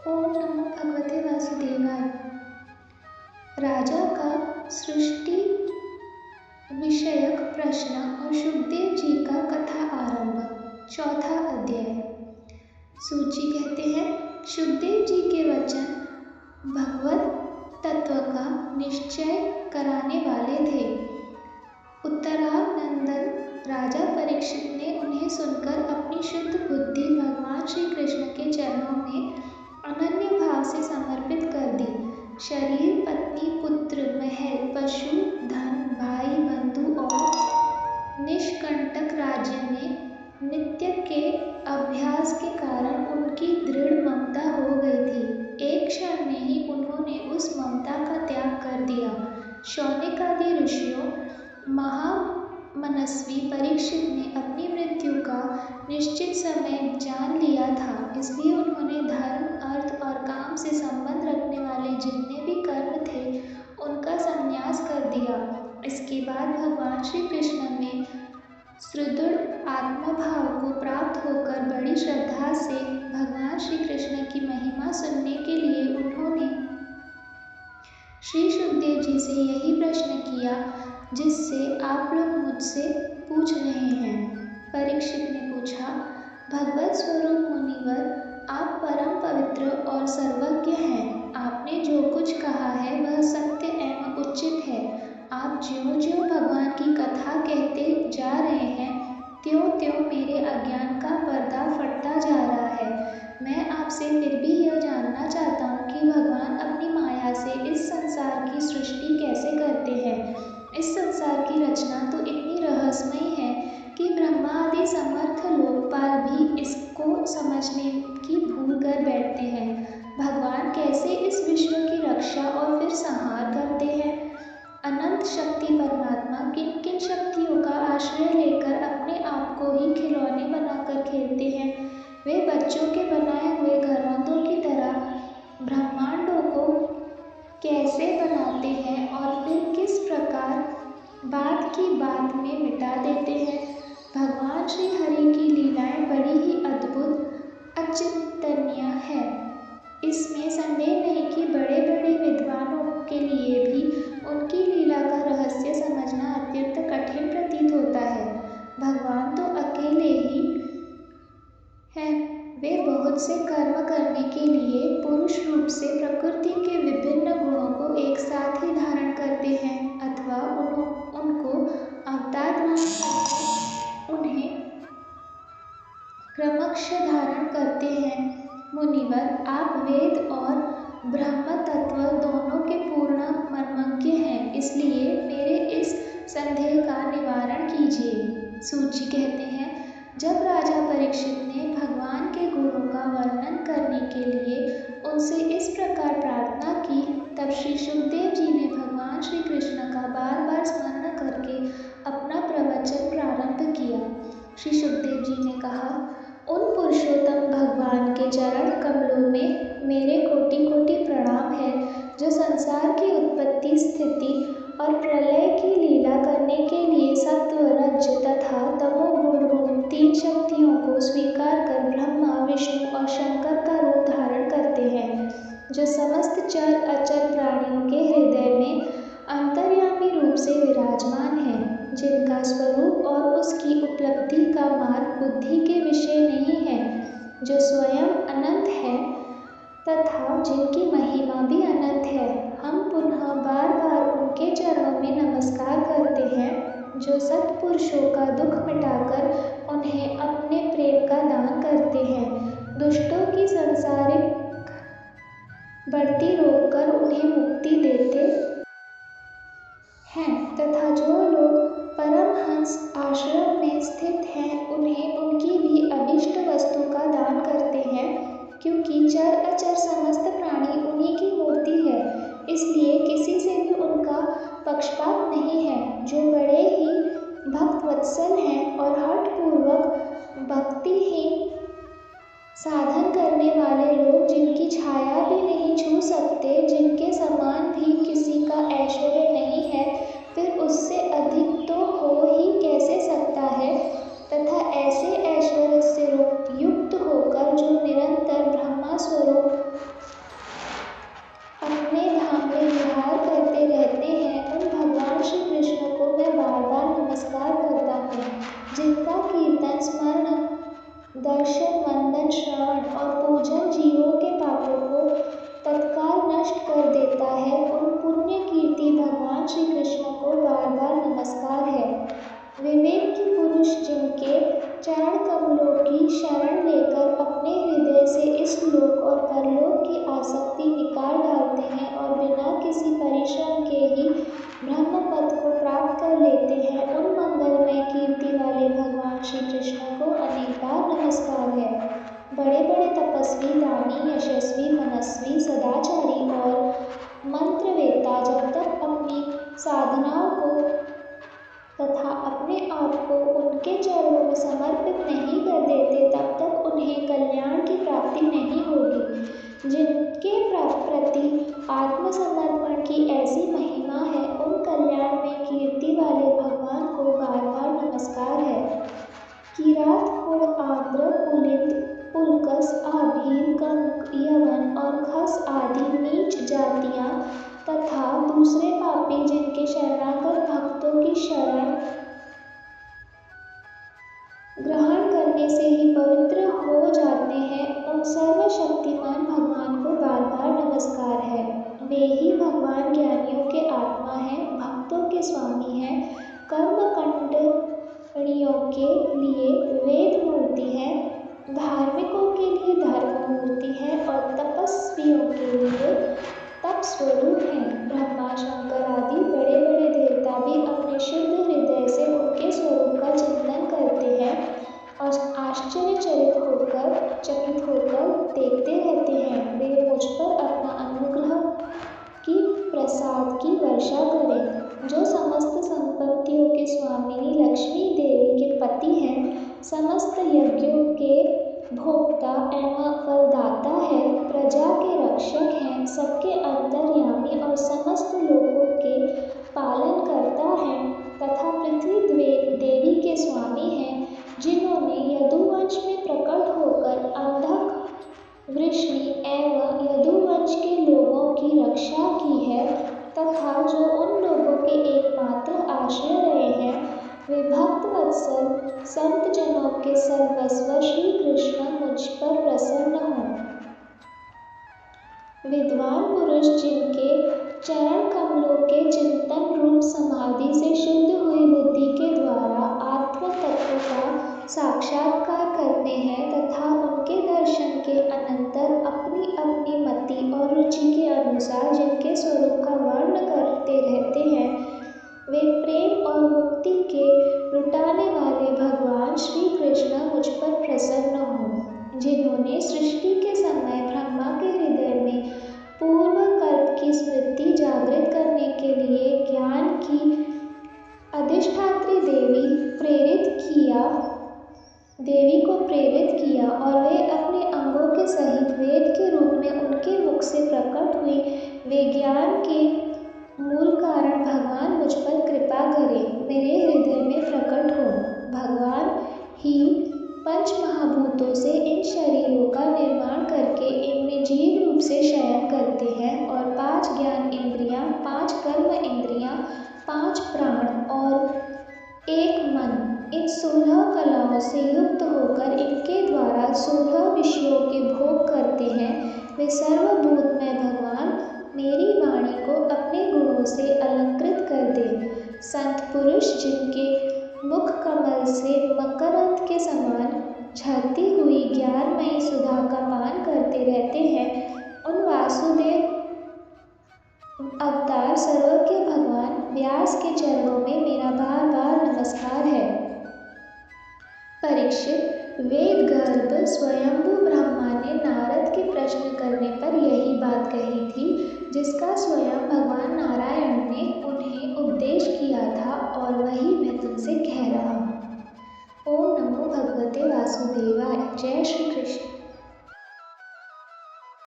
ओम नमो भगवते वासुदेवाय। राजा का सृष्टि विषयक प्रश्न और सुखदेव जी का कथा आरंभ। चौथा अध्याय। सूची कहते हैं, सुखदेव जी के वचन भगवत तत्व का निश्चय कराने वाले थे। उत्तरानंदन राजा परीक्षित ने उन्हें सुनकर अपनी शुद्ध बुद्धि भगवान श्री कृष्ण के चरणों में अनन्य भाव से समर्पित कर दी। शरीर, पत्नी, पुत्र, महल, पशु, धन, भाई, बंधु और निष्कंटक राज्य में नित्य के अभ्यास के कारण उनकी दृढ़ ममता हो गई थी। एक क्षण में ही उन्होंने उस ममता का त्याग कर दिया। शौनक आदि ऋषियों, महामनस्वी परीक्षित ने अपनी मृत्यु का निश्चित समय जान लिया था, इसलिए उन्होंने धर्म, अर्थ और काम से संबंध रखने वाले जितने भी कर्म थे उनका संन्यास कर दिया। इसके बाद भगवान श्री कृष्ण में सुदृढ़ आत्मभाव को प्राप्त होकर बड़ी श्रद्धा से भगवान श्री कृष्ण की महिमा सुनने के लिए उन्होंने श्री सुखदेव जी से यही प्रश्न किया जिससे आप लोग मुझसे पूछ रहे हैं। परीक्षित ने पूछा, भगवत स्वरूप मुनिवर, आप परम पवित्र और सर्वज्ञ हैं। आपने जो कुछ कहा है वह सत्य एवं उचित है। आप ज्यों-ज्यों भगवान की कथा कहते जा रहे हैं त्यों-त्यों मेरे अज्ञान का पर्दा फटता जा रहा है। मैं आपसे फिर भी यह जानना चाहता हूँ कि भगवान अपनी माया से इस संसार की सृष्टि कैसे करते हैं। इस संसार की रचना तो इतनी रहस्यमयी है कि ब्रह्मा आदि समर्थ लोकपाल भी इसको समझने की भूल कर बैठते हैं। भगवान कैसे इस विश्व की रक्षा और फिर संहार करते हैं। अनंत शक्ति परमात्मा किन किन शक्तियों का आश्रय लेकर अपने आप को ही खिलौने बनाकर खेलते हैं। वे बच्चों के बनाए हुए घरौंदों की तरह ब्रह्मांडों को कैसे बनाते हैं और फिर किस प्रकार बात की बात में मिटा देते हैं। भगवान श्री हरि की लीलाएं बड़ी ही अद्भुत, अचिंतनीय है। इसमें संदेह नहीं कि बड़े बड़े विद्वानों के लिए भी उनकी लीला का रहस्य समझना अत्यंत कठिन प्रतीत होता है। भगवान तो अकेले ही हैं। वे बहुत से कर्म करने के लिए पुरुष रूप से प्रकृति के विभिन्न गुणों को एक साथ ही धारण करते हैं अथवा उनको अवतार ग्रहण करके उन्हें क्रमशः धारण करते हैं। मुनिवर, आप वेद और ब्रह्म तत्व दोनों के पूर्ण मर्मज्ञ हैं, इसलिए मेरे इस संदेह का निवारण कीजिए। सूची कहते हैं, जब राजा परीक्षित ने भगवान के गुणों का वर्णन करने के लिए उनसे इस प्रकार प्रार्थना की, तब श्री सुखदेव जी ने भगवान श्री कृष्ण का बार बार स्मरण करके अपना प्रवचन प्रारंभ किया। श्री सुखदेव जी ने कहा, उन पुरुषोत्तम भगवान के चरण कमलों में मेरे कोटि कोटि प्रणाम है जो संसार की उत्पत्ति, स्थिति और प्रलय की लीला करने के लिए सत्व, रज तथा तमोगुण रूप तीन शक्तियों को स्वीकार कर ब्रह्मा, विष्णु और शंकर का रूप धारण करते हैं, जो समस्त चर अचर प्राणियों के हृदय में अंतर्यामी रूप से विराजमान है, जिनका स्वरूप और उसकी उपलब्धि का मार्ग बुद्धि के विषय नहीं है, जो स्वयं अनंत है तथा जिनकी महिमा भी अनंत है। हम पुनः बार बार उनके चरणों में नमस्कार करते हैं, जो सत्पुरुषों का दुख मिटाकर उन्हें अपने प्रेम का दान करते हैं, दुष्टों की सांसारिक बढ़ती रोककर उन्हें मुक्ति देते हैं तथा जो लोग परमहंस आश्रम में स्थित हैं उन्हें उनकी भी अभिष्ट वस्तु का दान करते हैं, क्योंकि चर अचर समस्त प्राणी उन्हीं की मूर्ति है, इसलिए किसी से भी उनका पक्षपात नहीं है। जो बड़े ही भक्तवत्सल हैं और हठपूर्वक भक्तिहीन साधन करने वाले लोग, जिनकी छाया भी नहीं छू सकते, जिनके समान भी किसी का ऐश्वर्य नहीं है, फिर उससे अधिक तो हो ही कैसे सकता है, तथा ऐसे ऐश्वर्य से युक्त होकर जो निरंतर ब्रह्मा स्वरूप जिनके प्रति आत्मसमर्पण की ऐसी महिमा है, उन कल्याण में कीर्ति वाले भगवान को बार बार नमस्कार है। किरात, कुण, आंध्र, पुलिंद, पुलकस, आभीर, कंक, यवन और खस आदि नीच जातियां तथा दूसरे पापी जिनके शरणागत भक्तों की शरण ग्रहण करने से ही पवित्र हो जाते हैं, उन सर्वशक्तिमान भगवान को बार बार नमस्कार है। वे ही भगवान ज्ञानियों के आत्मा हैं, भक्तों के स्वामी हैं, कर्मकांडियों के लिए वेद मूर्ति है, धार्मिकों के लिए धर्म मूर्ति है और तपस्वियों के लिए तप स्वरूप हैं। ब्रह्मा, शंकर आदि बड़े बड़े देवता भी अपने शुद्ध हृदय से उनके स्वरूप का चिंतन करते हैं और चकित होकर देखते रहते हैं, वे मुझ पर अपना अनुग्रह की प्रसाद की वर्षा करें। जो समस्त संपत्तियों के स्वामिनी लक्ष्मी देवी के पति हैं, समस्त यज्ञों के भोक्ता एवं फलदाता है, प्रजा के रक्षक हैं, सबके अंतर्यामी और समस्त लोगों के पालन करता है तथा पृथ्वी देवी के स्वामी हैं, जिन्होंने यदुवंश में प्रकट होकर अंधक वृष्णि एवं यदुवंश के लोगों की रक्षा की है तथा जो उन लोगों के एकमात्र आश्रय रहे हैं, वे भक्त वत्सल संत जनों के सर्वस्व श्री कृष्ण मुझ पर प्रसन्न हों। विद्वान पुरुष जिनके चरण कमलों के चिंतन रूप समाधि से शुद्ध हुई बुद्धि के द्वारा आत्म तत्व का साक्षात्कार करते हैं तथा उनके दर्शन के अनंतर अपनी अपनी मति और रुचि के अनुसार जिनके स्वरूप का वर्ण करते रहते हैं, वे प्रेम और मुक्ति के लुटाने वाले भगवान श्री कृष्ण मुझ पर प्रसन्न हों। जिन्होंने सृष्टि के समय ब्रह्मा के हृदय में पूर्व कल्प की स्मृति जागृत करने के लिए ज्ञान की अधिष्ठात्री देवी को प्रेरित किया और वे अपने अंगों के सहित वेद के रूप में उनके मुख से प्रकट हुई, वे ज्ञान के मूल कारण भगवान मुझ पर कृपा करें, मेरे हृदय में प्रकट हो। भगवान ही पंच महाभूतों से इन शरीरों का निर्माण करके इनमें जीव रूप से शयन करते हैं और 5 ज्ञान इंद्रियां, 5 कर्म इंद्रियां, 5 प्राण और 1 मन, इन 16 कलाओं से युक्त होकर इनके द्वारा 16 विषयों के भोग करते हैं। वे सर्वभूतमय भगवान मेरी वाणी को अपने गुणों से अलंकृत कर दे। संत पुरुष जिनके मुख कमल से मकरंद के समान झरती हुई ज्ञानमयी सुधा का पान करते रहते हैं, उन वासुदेव अवतार सर्वज्ञ भगवान व्यास के चरणों में मेरा बार बार नमस्कार है। परीक्षित, वेद गर्भ स्वयंभू ब्रह्मा ने नारद के प्रश्न करने पर यही बात कही थी, जिसका स्वयं